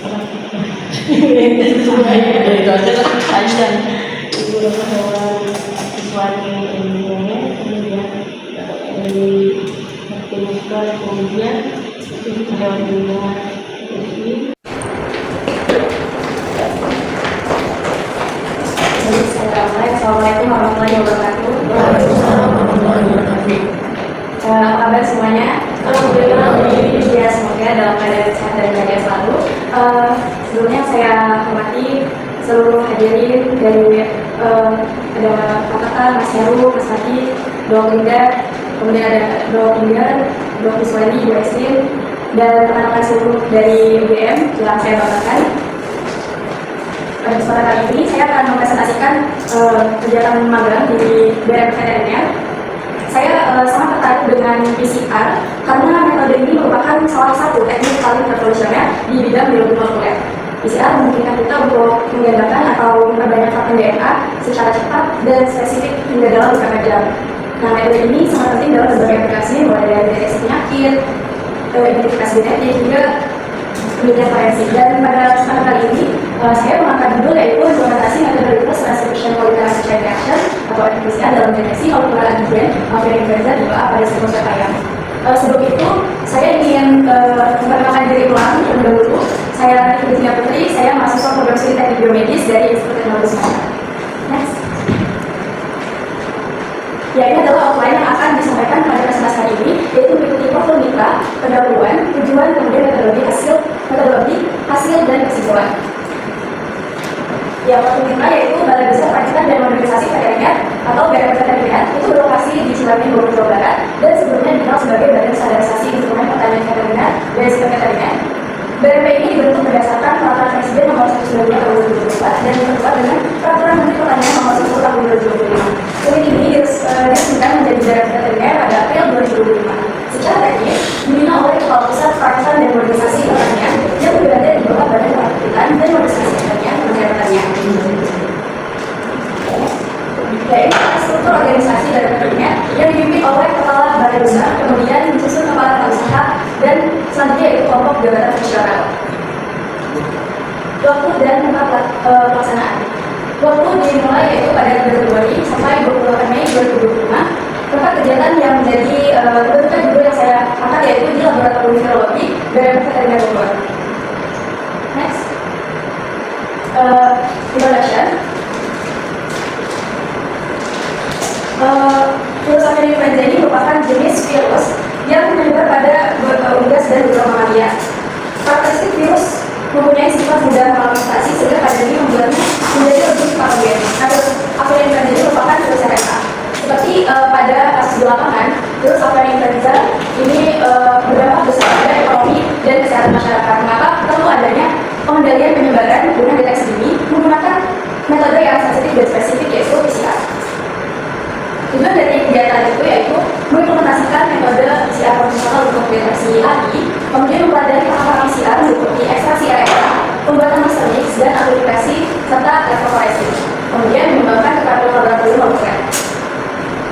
Itu aja lah panjang. Ibu dokter hewan siswanya ilmunya, kemudian dari klinikal, kemudian hewan ilmuwan ini. Assalamualaikum warahmatullahi wabarakatuh. Apa kabar semuanya? Alhamdulillah. Ya, semoga dalam keadaan sehat dan bahagia selalu. Sebelumnya saya hormati seluruh hadirin dari ada Pak Kakak, Mas Heru, Mas Fati, Dok Linda, kemudian ada Dok Linda, Dok Iswani, Dok Eslin, dan teman-teman seluruh dari UGM yang saya banggakan. Pada kesempatan kali ini saya akan mempresentasikan kegiatan magang di BRM Veteriner. Saya sangat tertarik dengan PCR karena metode ini merupakan salah satu teknik paling revolusioner di bidang biologi molekuler. PCR memungkinkan kita untuk menggandakan atau memperbanyak fragmen DNA secara cepat dan spesifik hingga dalam beberapa jam. Nah, metode ini sangat penting dalam berbagai aplikasi, mulai dari deteksi penyakit, identifikasi genetik hingga penelitian forensik. Dan pada kesempatan kali ini saya mengangkat judul yaitu implementasi metode reverse transcription polymerase chain reaction atau RT-PCR dalam deteksi molekular antigen avian influenza di bawah pada siklus ayam. Sebelum itu saya ingin memperkenalkan diri ulang terlebih dahulu. Saya Tina Putri, saya mahasiswa program studi teknik biomedis dari Institut Teknologi Sumatera. Next. Ya, ini adalah outline yang akan disampaikan pada presentasi hari ini, yaitu mengikuti profil mitra, pendahuluan, tujuan, kemudian metodologi, hasil, dan kesimpulan. Ya, profil mitra yaitu Balai Besar Perakitan dan Modernisasi Veteriner atau BRM Veteriner, itu berlokasi di Cilegon, Bogor, Jawa Barat, dan sebelumnya dikenal sebagai Badan Standarisasi Instrumen Pertanian Veteriner dan Sistem Veteriner. BRP ini dibentuk berdasarkan Peraturan Presiden Nomor 192 Tahun 2024 dan diperkuat dengan Peraturan Menteri Pertanian Nomor 10 Tahun 2025. Unit ini diresmikan menjadi BRM Veteriner pada April 2025. Secara teknis, dibina oleh Kepala Pusat Perakitan dan Modernisasi Pertanian yang berada di bawah Badan Perakitan dan Modernisasi Pertanian Kementerian Pertanian. Ya, ini adalah struktur organisasi dari Veteriner yang dipimpin oleh Kepala Balai Besar, kemudian disusun Kepala Usaha, dan selanjutnya yaitu kelompok jabatan fungsional. Waktu dan tempat pelaksanaan. Waktu dimulai yaitu pada 3 Februari sampai 28 Mei 2025. Tempat kegiatan yang menjadi kebetulan juga yang saya angkat yaitu di Laboratorium Virologi BRM Veteriner Bogor. Next. Introduction. Virus avian influenza ini merupakan jenis virus yang menyebar pada unggas dan beberapa mamalia. Karakteristik virus mempunyai sifat mudah mengalami sehingga pada ini membuatnya menjadi lebih patogen. Avian influenza ini merupakan virus RNA. Seperti pada kasus di lapangan, virus avian influenza ini berdampak besar pada ekonomi dan kesehatan masyarakat. Maka perlu adanya pengendalian penyebaran dengan deteksi dini menggunakan metode yang sensitif dan spesifik yaitu PCR. Tujuan dari kegiatan itu yaitu mengimplementasikan metode PCR konvensional untuk deteksi lagi, kemudian mempelajari tahapan PCR seperti ekstraksi RNA, pembuatan master mix, dan amplifikasi serta elektroforensik. Kemudian mengembangkan keterampilan laboratorium molekuler.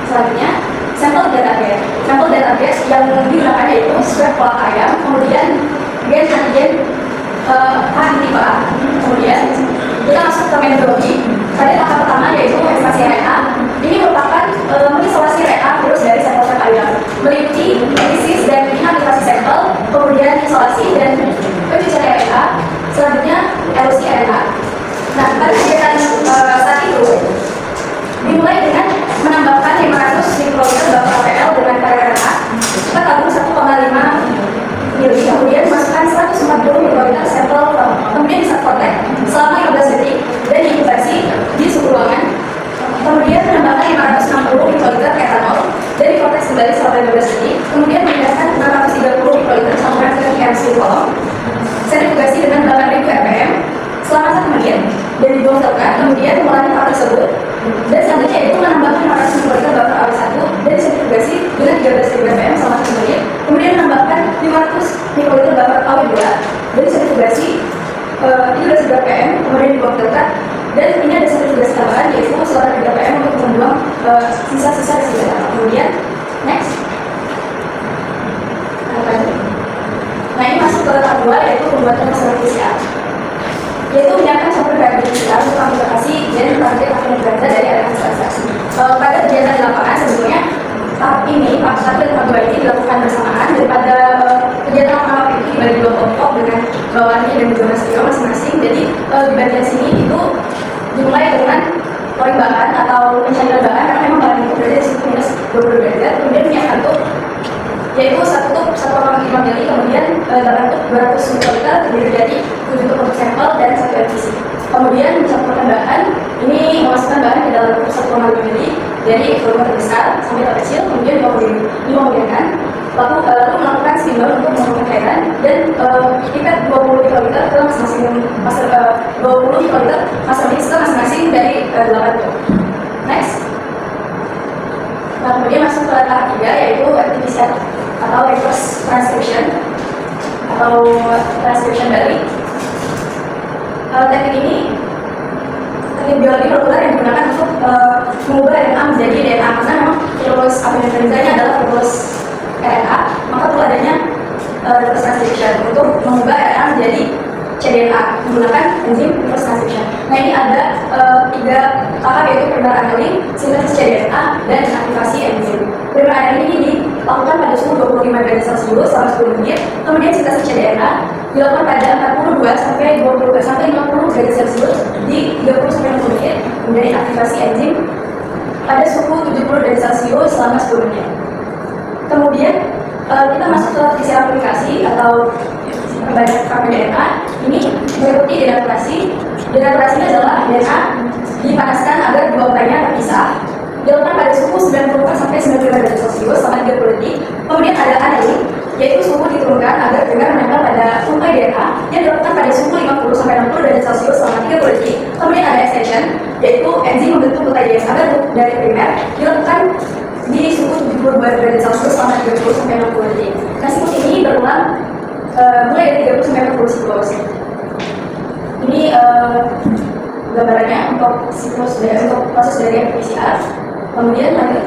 Selanjutnya, sampel database. Sampel database yang digunakan yaitu swab kolak ayam, kemudian gen antigen tipe A. Kemudian kita masuk ke metodologi. Pada tahap pertama yaitu ekstraksi RNA. Ini merupakan mengisolasi RNA virus dari sampel swab ayam, meliputi analisis dan inaktivasi sampel, kemudian isolasi dan pencucian RNA, selanjutnya elusi RNA. Nah, pada kegiatan saat itu dimulai dengan menambahkan 500 mikroliter buffer APL dengan kadar RNA, kita tabung 1,5 mili, kemudian masukkan 140 mikroliter sampel, kemudian diservotek selama 15 detik dan diinkubasi di suhu ruangan. Kemudian menambahkan 560 mikroliter etanol dan diproses kembali selama 15 detik. Kemudian memindahkan 630 mikroliter campuran ke chemistry kolom, sentrifugasi dengan 8000 rpm selama 1 menit dan dibuang filter. Kemudian mengulangi tahap tersebut dan selanjutnya itu menambahkan 500 mikroliter buffer AW1 dan sentrifugasi dengan 13000 rpm selama 1 menit. Kemudian menambahkan 500 mikroliter buffer AW2 dan sentrifugasi 1300 rpm, kemudian dibuang filter. Dan ini ada satu tugas tambahan yaitu selama 3 pm untuk membuang sisa-sisa residu. Kemudian next. Nah, ini masuk ke tahap 2 yaitu pembuatan masker PCR. yaitu menyiapkan software variabel PCR untuk aplikasi dan target akan berasal dari aliran transaksi. Pada kegiatan di lapangan sebetulnya tahap ini, tahap 1 dan tahap 2 ini dilakukan bersamaan daripada kegiatan tahap itu dibagi dua kelompok dengan bawahnya dan juga masing-masing. Jadi di bagian sini itu dimulai dengan pouring bahan atau pencairan bahan karena memang bahan itu berada di suhu minus 20 derajat, kemudian menyiapkan tuh yaitu 1,5 mili, kemudian dalam bentuk 200 ml terdiri dari 7 produk sampel dan 1 LPC. Kemudian mencampurkan bahan, ini memasukkan bahan ke dalam bentuk 1,5 mili dari volume terbesar sampai terkecil, kemudian dihomogenikan, lalu melakukan steamer untuk mengumpulkan cairan dan pipet 20 ml ke masing-masing 20 ml master mix ke masing-masing dari 8 tuh. Next. Nah, kemudian masuk ke tahap 3 yaitu RT-PCR atau reverse transcription atau transcription balik. Teknik ini teknik biologi molekuler yang digunakan untuk mengubah RNA menjadi DNA karena memang virus influenzanya adalah virus RNA, maka perlu adanya reverse transcription untuk mengubah RNA menjadi cDNA menggunakan enzim reverse transcription. Nah, ini ada 3 tahap yaitu primer annealing, sintesis cDNA, dan aktivasi enzim. Primer annealing ini dilakukan pada suhu 25 derajat Celcius selama 10 menit, kemudian sintesis cDNA dilakukan pada 42 sampai 50 derajat Celcius di 30 sampai 60 menit, kemudian aktivasi enzim pada suhu 70 derajat Celcius selama 10 menit. Kemudian kita masuk ke PCR aplikasi atau banyak fragmen DNA. Ini mengikuti denaturasi. Denaturasinya adalah DNA dipanaskan agar dua urainya terpisah. Dilakukan pada suhu 90 sampai 95 derajat Celcius selama 30 detik. Kemudian ada annealing, yaitu suhu diturunkan agar dengan menempel pada untai DNA yang dilakukan pada suhu 50 sampai 60 derajat Celcius selama 30 detik. Kemudian ada extension, yaitu enzim membentuk untai DNA agar dari primer dilakukan di suhu 72 derajat Celcius selama 30 sampai 60 detik. Nah, siklus ini berulang mulai dari 30 sampai 40 siklus. Ini gambarannya untuk siklus untuk proses dari PCR. Kemudian lanjut.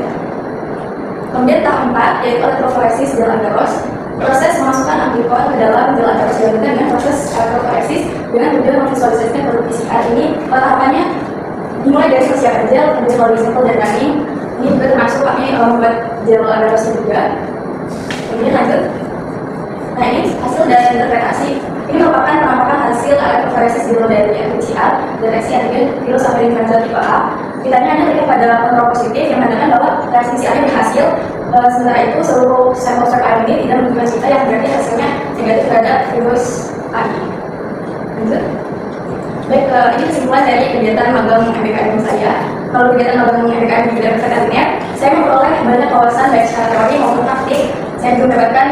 Kemudian tahap 4 yaitu elektroforesis gel agarose. Proses memasukkan amplikon ke dalam gel agarose dilakukan dengan proses elektroforesis dengan tujuan memvisualisasikan produk PCR. Ini tahapannya dimulai dari persiapan gel, kemudian loading sampel dan running. Ini juga termasuk kami membuat gel agarose juga. Kemudian lanjut. Nah, ini hasil dari interpretasi. Ini merupakan penampakan hasil elektroforesis dari PCR deteksi antigen virus influenza tipe A. Kita hanya pada kontrol positif yang menandakan bahwa reaksi PCR-nya berhasil. Sementara itu seluruh sampel swab ini tidak menunjukkan kita yang berarti hasilnya negatif terhadap virus AI. Lanjut. Baik, ini kesimpulan dari kegiatan magang MBKM saya. Kalau kegiatan magang MBKM di bidang kesehatan, saya memperoleh banyak wawasan baik secara teori maupun praktik. Saya juga mendapatkan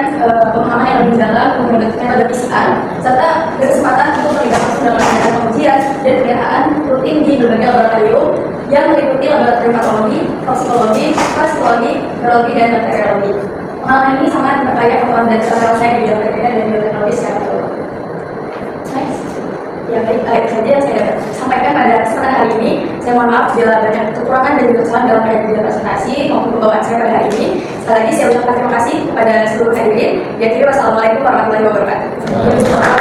pemahaman yang lebih mendalam mengenai metode PCR, serta berkesempatan untuk terlibat langsung dalam kegiatan pengujian dan penelitian rutin di berbagai laboratorium yang meliputi laboratorium patologi, toksikologi, toxikologi, virologi, dan bakteriologi. Pengalaman ini sangat berkaya pengalaman dan pengalaman saya di bidang penelitian dan bioteknologi secara keseluruhan. Next. Ya, baik saja yang saya dapat sampaikan pada kesempatan hari ini. Saya mohon maaf bila banyak kekurangan dan juga kesalahan dalam penyampaian presentasi maupun pembawaan saya pada hari ini. Sekali lagi saya ucapkan terima kasih kepada seluruh hadirin. Jadi wassalamualaikum warahmatullahi wabarakatuh.